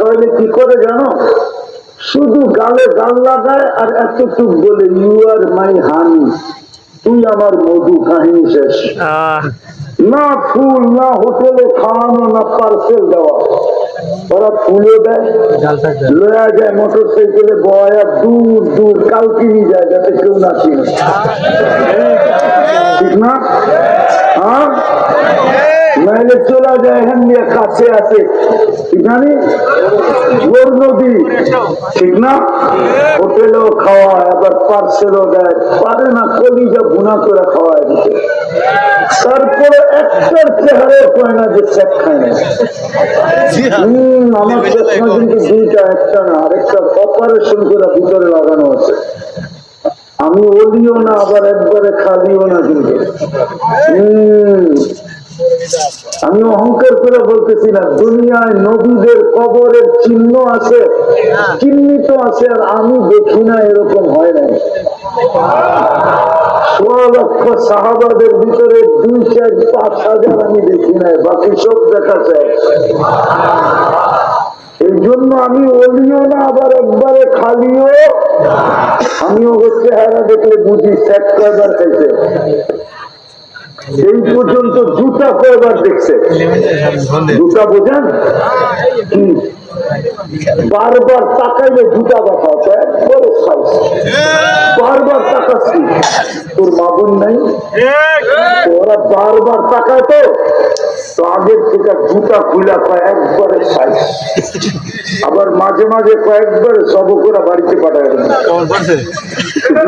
তাহলে কি করে জানো, শুধু গালে গাল লাগায় আর এতটুক বলে ইউ আর মাই হানি, তুই আমার মধু, কাহিনী শেষ। না ফুল, না হোটেলে খাওয়ানো, না পার্সেল দেওয়া। ওরা ফুলও দেয়, লয়া যায় মোটর সাইকেলে বয়া দূর দূর কালকিনি যায় যাতে কেউ না চিনে, ঠিক না? হ্যাঁ, নাইলে চলা যায় এখান দিয়ে কাছে আছে, জানি গোর নদী, ঠিক না? হোটেলেও খাওয়ায়, আবার পার্সেলও দেয়, পারে না কলিজা ভুনা করে খাওয়ায় দিতে। তারপরে একটার চেহারা কয় না যে চেক খায় না। আমার চশমা কিন্তু দুইটা, একটা না, আরেকটা অপারেশন করে ভিতরে লাগানো আছে। আমি ওলিও না, আবার একবারে খালিও না, কিন্তু আমি অহংকার করে বলতেছি না, দুনিয়ায় নবীদের কবরের চিহ্ন আছে, চিহ্নিত আছে, আর আমি দেখি না, এরকম হয় নাই। 16 লক্ষ সাহাবাদের ভিতরে 2-4-5 হাজার আমি দেখি নাই, বাকি সব দেখা যায়। এই জন্য আমি ওলিও না, আবার একবারে খালিও। আমিও হচ্ছে হারা দেখলে বুঝি স্যাক কয়বার খাইছে, এই পর্যন্ত জুতা কয়বার দেখছে। জুতা বোঝেন কি? বারবার তাকাইলে জুতা দেখা যায়, বারবার তাকাচ্ছি, তোর মাবুন নাই, ওরা বারবার তাকায়, তো আগের থেকে জুতা খুলা কয়েকবারে সাইজ, আবার মাঝে মাঝে কয়েকবারে সবকরা বাড়িতে পাঠায়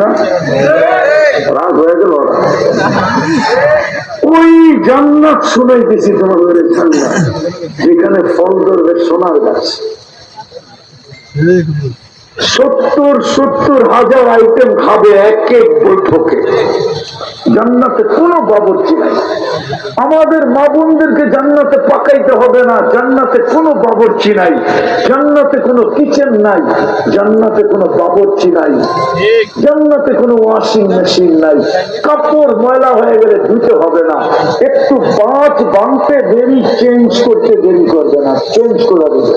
না, রাগ হয়ে গেল। ওই জান্নাত শুনাইতেছি তোমাদের, জান্নাত যেখানে ফল ধরবে সোনার গাছ, 70 হাজার আইটেম খাবে এক এক বৈঠকে। জান্নাতে কোনো বাবুর্চি নাই। আমাদের মা বোনদেরকে জান্নাতে পাকাইতে হবে না, জান্নাতে কোনো বাবুর্চি নাই, জান্নাতে কোনো কিচেন নাই, জান্নাতে কোনো বাবুর্চি নাই, জান্নাতে কোনো ওয়াশিং মেশিন নাই, কাপড় ময়লা হয়ে গেলে ধুতে হবে না, একটু বাঁচ বাঁধতে দেরি, চেঞ্জ করতে দেরি করবে না, চেঞ্জ করে দেবে।